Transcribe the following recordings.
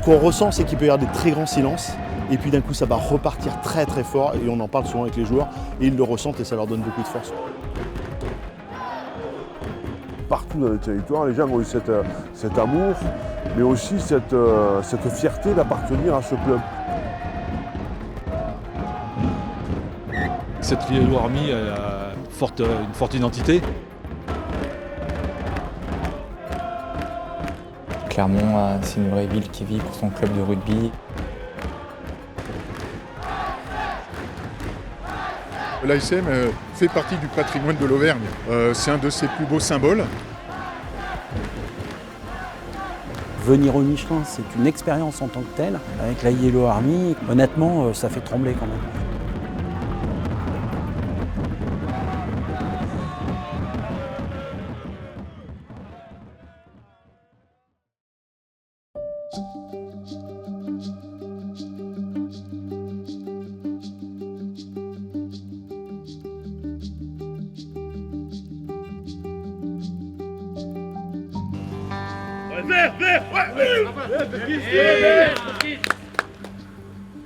qu'on ressent, c'est qu'il peut y avoir des très grands silences. Et puis d'un coup, ça va repartir très très fort. Et on en parle souvent avec les joueurs. Et ils le ressentent et ça leur donne beaucoup de force. Partout dans le territoire, les gens ont eu cet amour, mais aussi cette fierté d'appartenir à ce club. Cette Yellow Army a une forte identité. Clermont, c'est une vraie ville qui vit pour son club de rugby. L'ASM fait partie du patrimoine de l'Auvergne. C'est un de ses plus beaux symboles. Venir au Michelin, c'est une expérience en tant que telle. Avec la Yellow Army, honnêtement, ça fait trembler quand même.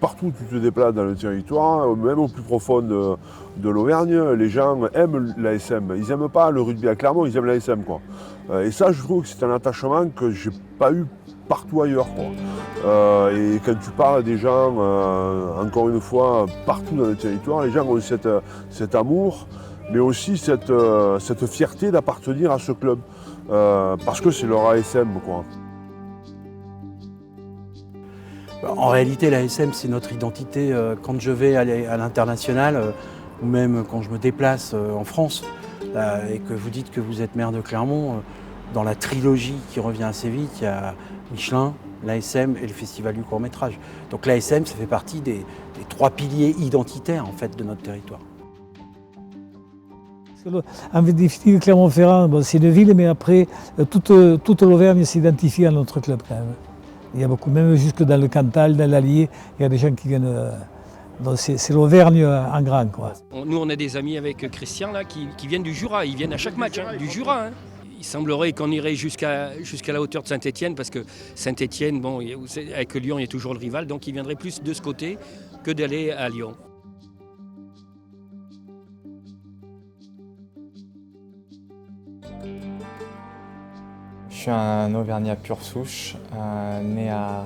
Partout où tu te déplaces dans le territoire, même au plus profond de l'Auvergne, les gens aiment l'ASM. Ils n'aiment pas le rugby à Clermont, ils aiment l'ASM, quoi. Et ça, je trouve que c'est un attachement que j'ai pas eu partout ailleurs, quoi. Et quand tu parles des gens, encore une fois, partout dans le territoire, les gens ont cet amour, mais aussi cette fierté d'appartenir à ce club. Parce que c'est leur ASM, quoi. En réalité, l'ASM, c'est notre identité. Quand je vais à l'international, ou même quand je me déplace en France, et que vous dites que vous êtes maire de Clermont, dans la trilogie qui revient assez vite, il y a Michelin, l'ASM et le Festival du court-métrage. Donc l'ASM, ça fait partie des trois piliers identitaires en fait, de notre territoire. En définitive, de Clermont-Ferrand, bon, c'est une ville, mais après, toute l'Auvergne s'identifie à notre club quand même. Il y a beaucoup, même jusque dans le Cantal, dans l'Allier, il y a des gens qui viennent. Donc c'est l'Auvergne en grand, quoi. Nous, on a des amis avec Christian là, qui viennent du Jura. Ils viennent à chaque match, du Jura. Hein. Il semblerait qu'on irait jusqu'à la hauteur de Saint-Étienne, parce que Saint-Étienne, bon, avec Lyon, il y a toujours le rival, donc ils viendraient plus de ce côté que d'aller à Lyon. Je suis un Auvergnat pure souche, né à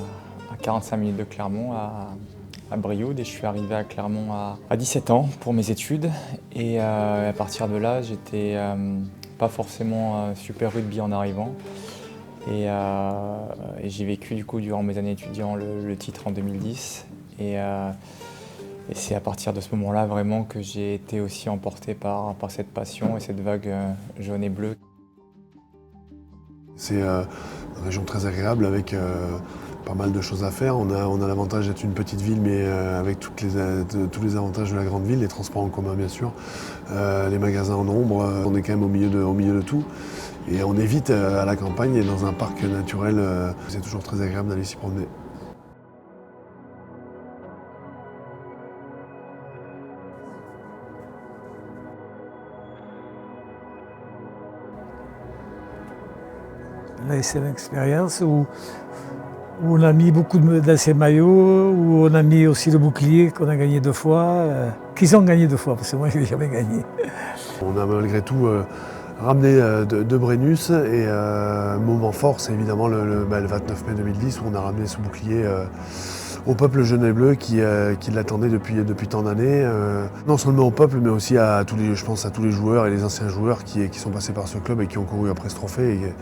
45 minutes de Clermont, à Brioude, et je suis arrivé à Clermont à 17 ans pour mes études. Et à partir de là, j'étais pas forcément super rugby en arrivant. Et j'ai vécu du coup durant mes années étudiants le titre en 2010. Et c'est à partir de ce moment-là vraiment que j'ai été aussi emporté par cette passion et cette vague jaune et bleue. C'est une région très agréable avec pas mal de choses à faire. On a l'avantage d'être une petite ville, mais avec tous les avantages de la grande ville, les transports en commun bien sûr, les magasins en nombre. On est quand même au milieu de tout. Et on est vite à la campagne et dans un parc naturel. C'est toujours très agréable d'aller s'y promener. C'est une expérience où on a mis beaucoup d'anciens maillots, où on a mis aussi le bouclier qu'on a gagné 2 fois, qu'ils ont gagné 2 fois, parce que moi je n'ai jamais gagné. On a malgré tout ramené de Brennus et moment fort, c'est évidemment le 29 mai 2010 où on a ramené ce bouclier au peuple jaune et bleu qui l'attendait depuis tant d'années. Non seulement au peuple, mais aussi je pense à tous les joueurs et les anciens joueurs qui sont passés par ce club et qui ont couru après ce trophée et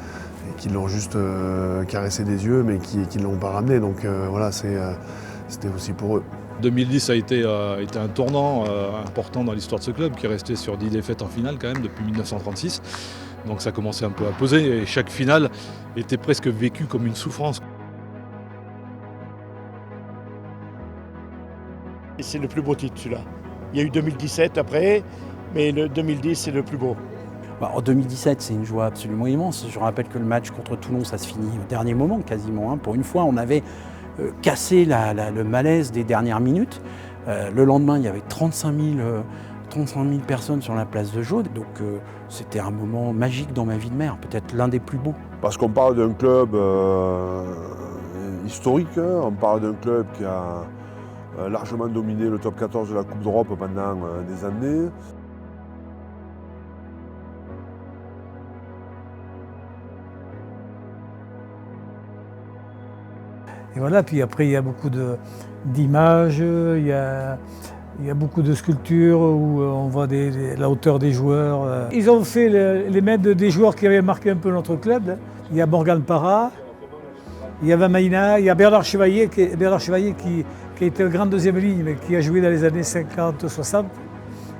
qui l'ont juste caressé des yeux, mais qui ne l'ont pas ramené. Donc voilà, c'était aussi pour eux. 2010 a été un tournant important dans l'histoire de ce club, qui est resté sur 10 défaites en finale quand même depuis 1936. Donc ça commençait un peu à peser et chaque finale était presque vécue comme une souffrance. C'est le plus beau titre celui-là. Il y a eu 2017 après, mais le 2010 c'est le plus beau. En 2017, c'est une joie absolument immense. Je rappelle que le match contre Toulon, ça se finit au dernier moment quasiment. Pour une fois, on avait cassé le malaise des dernières minutes. Le lendemain, il y avait 35 000 personnes sur la place de Jaude. Donc c'était un moment magique dans ma vie de maire, peut-être l'un des plus beaux. Parce qu'on parle d'un club historique. Hein. On parle d'un club qui a largement dominé le top 14 de la Coupe d'Europe pendant des années. Et voilà, puis après il y a beaucoup d'images, il y a beaucoup de sculptures où on voit la hauteur des joueurs. Ils ont fait les maîtres des joueurs qui avaient marqué un peu notre club. Il y a Morgan Parra, il y a Vamaina, il y a Bernard Chevalier qui a été un grand deuxième ligne, mais qui a joué dans les années 50-60,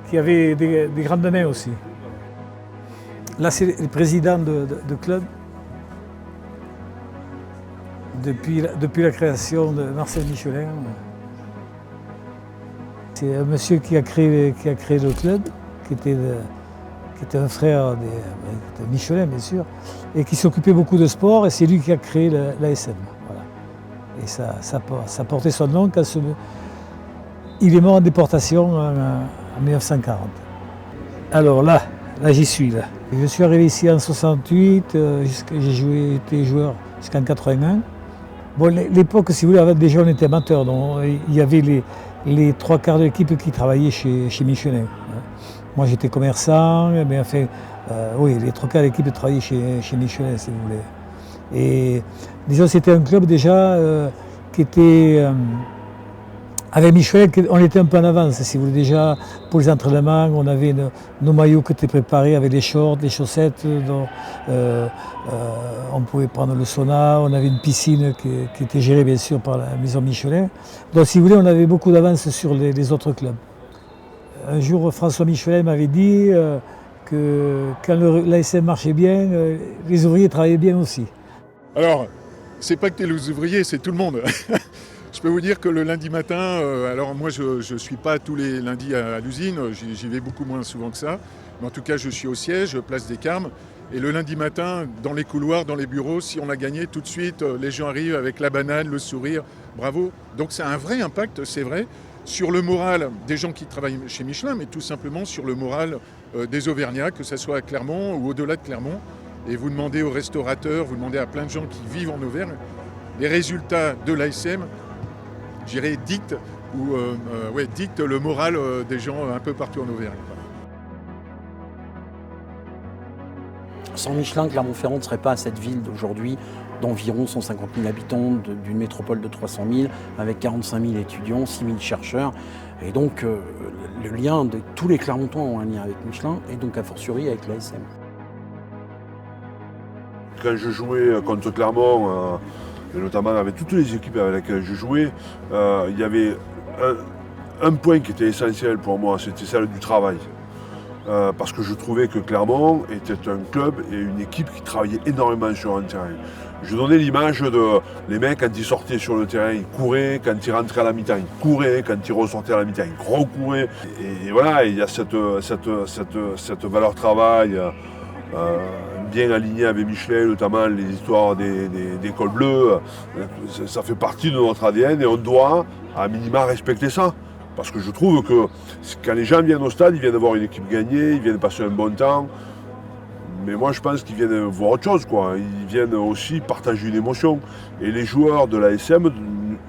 qui avait des grandes mains aussi. Là, c'est le président de club. Depuis la création de Marcel Michelin. C'est un monsieur qui a créé le club, qui était un frère de Michelin, bien sûr, et qui s'occupait beaucoup de sport, et c'est lui qui a créé l'ASM. Voilà. Et ça portait son nom quand il est mort en déportation en 1940. Alors là j'y suis. Là. Je suis arrivé ici en 68, j'ai été joueur jusqu'en 81. Bon, l'époque, si vous voulez, déjà on était amateurs, donc il y avait les trois quarts de l'équipe qui travaillaient chez Michelin. Moi j'étais commerçant, mais enfin, oui, les trois quarts de l'équipe travaillaient chez Michelin, si vous voulez. Et disons, c'était un club déjà qui était... avec Michelin, on était un peu en avance, si vous voulez. Déjà, pour les entraînements, on avait nos maillots qui étaient préparés avec les shorts, les chaussettes. On pouvait prendre le sauna, on avait une piscine qui était gérée, bien sûr, par la maison Michelin. Donc, si vous voulez, on avait beaucoup d'avance sur les autres clubs. Un jour, François Michelin m'avait dit que quand l'ASM marchait bien, les ouvriers travaillaient bien aussi. Alors, c'est pas que les ouvriers, c'est tout le monde. Je peux vous dire que le lundi matin, alors moi je ne suis pas tous les lundis à l'usine, j'y vais beaucoup moins souvent que ça, mais en tout cas je suis au siège, place des Carmes, et le lundi matin, dans les couloirs, dans les bureaux, si on a gagné, tout de suite, les gens arrivent avec la banane, le sourire, bravo. Donc ça a un vrai impact, c'est vrai, sur le moral des gens qui travaillent chez Michelin, mais tout simplement sur le moral des Auvergnats, que ce soit à Clermont ou au-delà de Clermont. Et vous demandez aux restaurateurs, vous demandez à plein de gens qui vivent en Auvergne, les résultats de l'ASM, je dirais, dicte le moral des gens un peu partout en Auvergne. Sans Michelin, Clermont-Ferrand ne serait pas cette ville d'aujourd'hui d'environ 150 000 habitants, d'une métropole de 300 000, avec 45 000 étudiants, 6 000 chercheurs. Et donc, le lien de tous les Clermontois ont un lien avec Michelin, et donc a fortiori avec l'ASM. Quand je jouais contre Clermont, et notamment avec toutes les équipes avec lesquelles je jouais, il y avait un point qui était essentiel pour moi, c'était celle du travail. Parce que je trouvais que Clermont était un club et une équipe qui travaillait énormément sur un terrain. Je donnais l'image de les mecs, quand ils sortaient sur le terrain, ils couraient, quand ils rentraient à la mi-temps, ils couraient, quand ils ressortaient à la mi-temps, ils recouraient. Et voilà, il y a cette valeur travail bien alignée avec Michelin, notamment les histoires des cols bleus. Ça fait partie de notre ADN et on doit, à minima, respecter ça. Parce que je trouve que quand les gens viennent au stade, ils viennent voir une équipe gagner, ils viennent passer un bon temps. Mais moi, je pense qu'ils viennent voir autre chose, quoi. Ils viennent aussi partager une émotion. Et les joueurs de l'ASM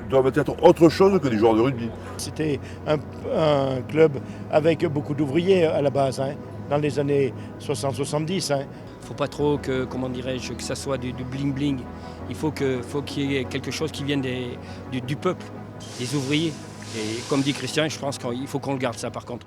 doivent être autre chose que des joueurs de rugby. C'était un club avec beaucoup d'ouvriers à la base, hein, dans les années 60-70. Hein. Il ne faut pas trop que ça soit du bling-bling. Il faut qu'il y ait quelque chose qui vienne du peuple, des ouvriers. Et comme dit Christian, je pense qu'il faut qu'on le garde ça par contre.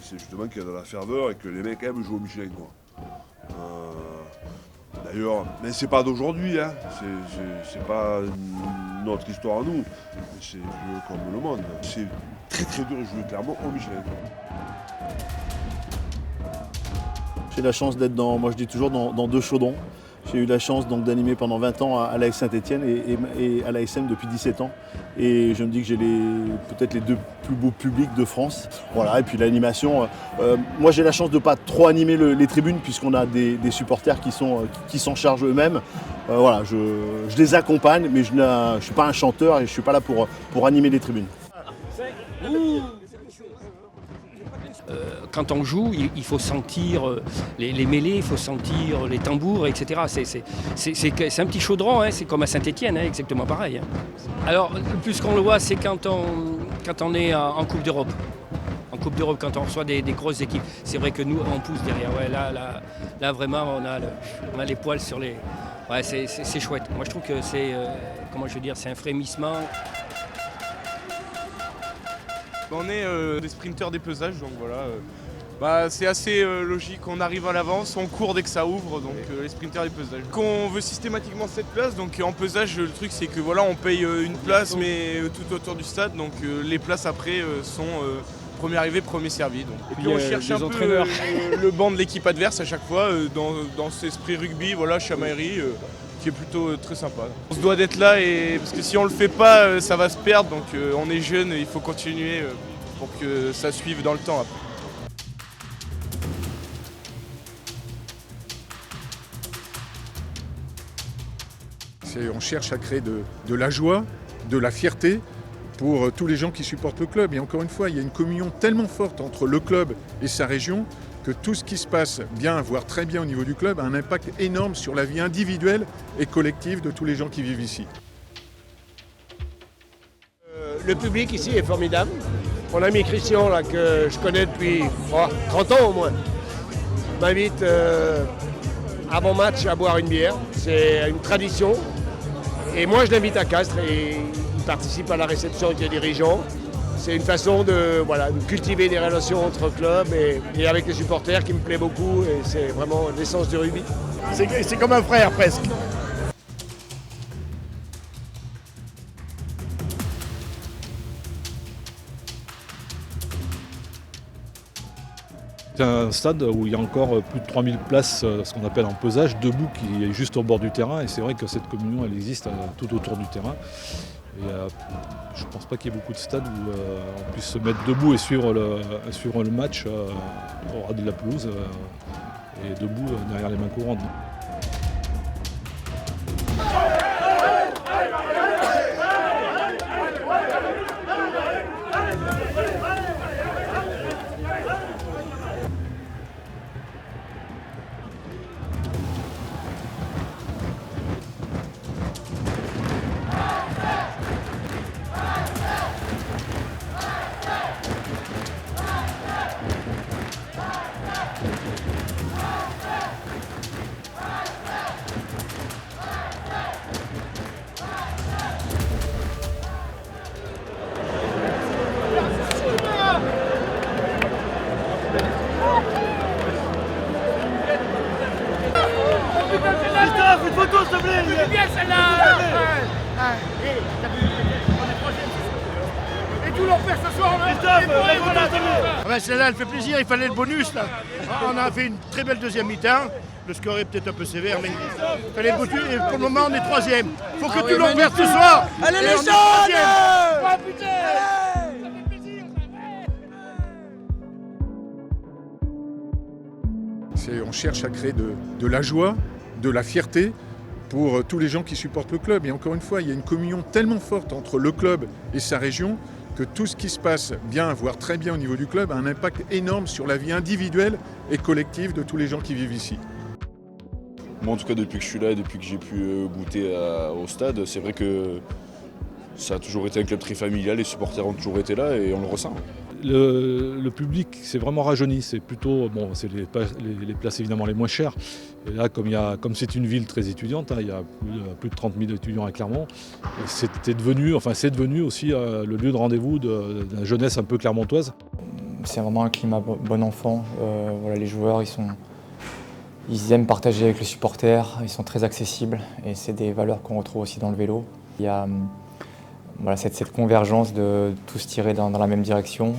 C'est justement qu'il y a de la ferveur et que les mecs aiment jouer au Michelin, quoi. D'ailleurs, mais c'est pas d'aujourd'hui, hein. C'est pas notre histoire à nous. C'est vieux comme le monde. C'est très très dur de jouer Clermont au Michelin. J'ai la chance d'être moi je dis toujours, dans deux chaudrons. J'ai eu la chance d'animer pendant 20 ans à l'AS Saint-Étienne et à l'ASM depuis 17 ans. Et je me dis que j'ai peut-être les deux plus beaux publics de France. Voilà, et puis l'animation. Moi j'ai la chance de ne pas trop animer les tribunes puisqu'on a des supporters qui s'en chargent eux-mêmes. Voilà, je les accompagne, mais je ne suis pas un chanteur et je ne suis pas là pour animer les tribunes. Quand on joue, il faut sentir les mêlées, il faut sentir les tambours, etc. C'est un petit chaudron, hein, c'est comme à Saint-Étienne, hein, exactement pareil. Hein. Alors, le plus qu'on le voit, c'est quand on est en Coupe d'Europe. En Coupe d'Europe, quand on reçoit des grosses équipes. C'est vrai que nous, on pousse derrière. Ouais, là vraiment, on a les poils sur les... Ouais, c'est chouette. Moi, je trouve que c'est un frémissement. On est des sprinteurs des pesages, donc voilà. C'est assez logique, on arrive à l'avance, on court dès que ça ouvre, donc les sprinteurs des pesages. On veut systématiquement cette place, donc en pesage, le truc c'est que voilà, on paye une place, mais tout autour du stade, donc les places après sont premier arrivé, premier servi. Donc. Et puis on cherche un peu le banc de l'équipe adverse à chaque fois, dans cet esprit rugby, voilà, chamaillerie. Qui est plutôt très sympa. On se doit d'être là parce que si on le fait pas, ça va se perdre. Donc on est jeune et il faut continuer pour que ça suive dans le temps après. On cherche à créer de la joie, de la fierté pour tous les gens qui supportent le club. Et encore une fois, il y a une communion tellement forte entre le club et sa région que tout ce qui se passe bien, voire très bien au niveau du club, a un impact énorme sur la vie individuelle et collective de tous les gens qui vivent ici. Le public ici est formidable. Mon ami Christian, là, que je connais depuis 30 ans au moins, m'invite avant match à boire une bière. C'est une tradition. Et moi, je l'invite à Castres et il participe à la réception avec les dirigeants. C'est une façon de cultiver des relations entre clubs et avec les supporters qui me plaît beaucoup et c'est vraiment l'essence du rugby. C'est comme un frère presque. C'est un stade où il y a encore plus de 3000 places, ce qu'on appelle en pesage, debout, qui est juste au bord du terrain. Et c'est vrai que cette communion, elle existe tout autour du terrain. Et, je ne pense pas qu'il y ait beaucoup de stades où on puisse se mettre debout et suivre le match au ras de la pelouse et debout derrière les mains courantes. Une photo s'il te plaît. C'est bien celle-là. Et tout leur faire ce soir. Celle-là elle fait plaisir, il fallait le bonus là. On a fait une très belle deuxième mi-temps. Le score est peut-être un peu sévère, mais il fallait le bonus et pour le moment on est troisième. Faut que tout leur perde ce soir. Allez les jaunes. Putain. On cherche à créer de la joie, de la fierté pour tous les gens qui supportent le club. Et encore une fois, il y a une communion tellement forte entre le club et sa région que tout ce qui se passe bien, voire très bien au niveau du club, a un impact énorme sur la vie individuelle et collective de tous les gens qui vivent ici. Moi en tout cas depuis que je suis là et depuis que j'ai pu goûter au stade, c'est vrai que ça a toujours été un club très familial, les supporters ont toujours été là et on le ressent. Le public s'est vraiment rajeuni, c'est plutôt, c'est les places évidemment les moins chères. Et là, comme c'est une ville très étudiante, il y a plus de 30 000 étudiants à Clermont, c'est devenu aussi le lieu de rendez-vous de la jeunesse un peu clermontoise. C'est vraiment un climat bon enfant. Les joueurs, ils aiment partager avec les supporters, ils sont très accessibles et c'est des valeurs qu'on retrouve aussi dans le vélo. Il y a cette convergence de tous tirer dans la même direction,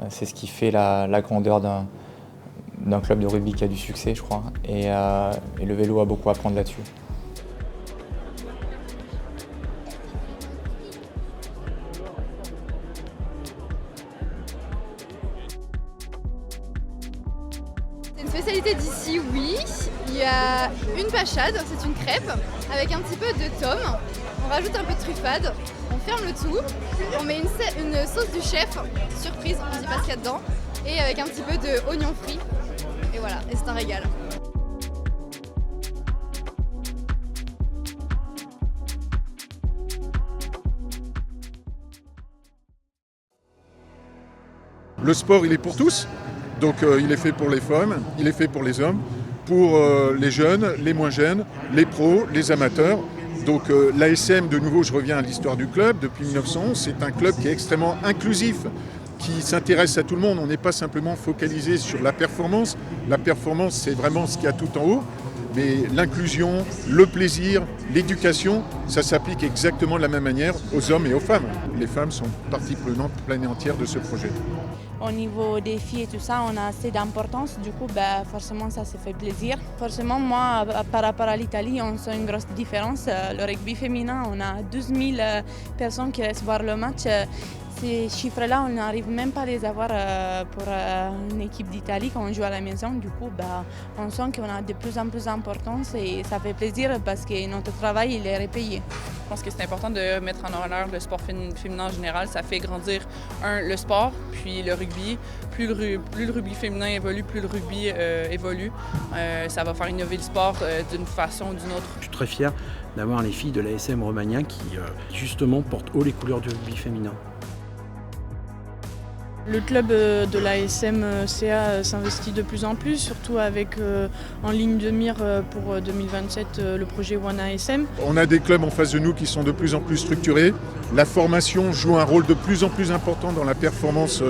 c'est ce qui fait la grandeur d'un club de rugby qui a du succès, je crois. Et le vélo a beaucoup à apprendre là-dessus. C'est une spécialité d'ici, oui. Il y a une pachade, c'est une crêpe, avec un petit peu de tome. On rajoute un peu de truffade, on ferme le tout, on met une sauce du chef, surprise, on ne dit pas ce qu'il y a dedans, et avec un petit peu d'oignon frit. Et voilà, et c'est un régal. Le sport, il est pour tous. Donc il est fait pour les femmes, il est fait pour les hommes, pour les jeunes, les moins jeunes, les pros, les amateurs. Donc l'ASM, de nouveau, je reviens à l'histoire du club, depuis 1911, c'est un club qui est extrêmement inclusif, qui s'intéresse à tout le monde. On n'est pas simplement focalisé sur la performance. La performance, c'est vraiment ce qu'il y a tout en haut. Mais l'inclusion, le plaisir, l'éducation, ça s'applique exactement de la même manière aux hommes et aux femmes. Les femmes sont partie prenante pleine et entière de ce projet. Au niveau des filles et tout ça, on a assez d'importance, du coup forcément ça fait plaisir. Forcément moi par rapport à l'Italie, on sent une grosse différence. Le rugby féminin, on a 12 000 personnes qui restent voir le match. Ces chiffres-là, on n'arrive même pas à les avoir pour une équipe d'Italie quand on joue à la maison. Du coup, on sent qu'on a de plus en plus d'importance et ça fait plaisir parce que notre travail il est repayé. Je pense que c'est important de mettre en honneur le sport féminin en général. Ça fait grandir, le sport, puis le rugby. Plus le rugby féminin évolue, plus le rugby évolue. Ça va faire innover le sport d'une façon ou d'une autre. Je suis très fier d'avoir les filles de l'ASM Romagna qui, justement, portent haut les couleurs du rugby féminin. Le club de l'ASM CA s'investit de plus en plus, surtout avec en ligne de mire pour 2027 le projet One ASM. On a des clubs en face de nous qui sont de plus en plus structurés. La formation joue un rôle de plus en plus important dans la performance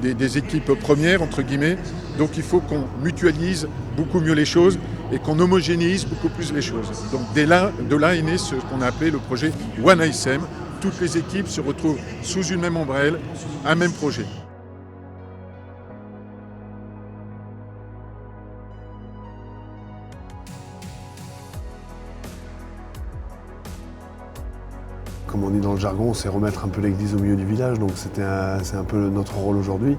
des équipes premières, entre guillemets. Donc il faut qu'on mutualise beaucoup mieux les choses et qu'on homogénéise beaucoup plus les choses. Donc de là est né ce qu'on a appelé le projet One ASM. Toutes les équipes se retrouvent sous une même ombrelle, un même projet. Comme on dit dans le jargon, c'est remettre un peu l'église au milieu du village, donc c'est un peu notre rôle aujourd'hui.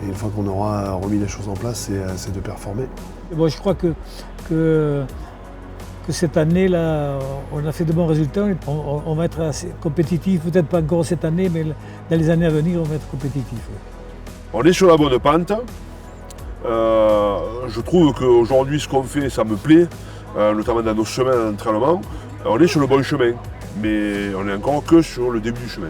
Et une fois qu'on aura remis les choses en place, c'est de performer. Bon, je crois que cette année-là, on a fait de bons résultats. On va être assez compétitif, peut-être pas encore cette année, mais dans les années à venir, on va être compétitif. On est sur la bonne pente. Je trouve qu'aujourd'hui, ce qu'on fait, ça me plaît, notamment dans nos chemins d'entraînement. On est sur le bon chemin. Mais on est encore que sur le début du chemin.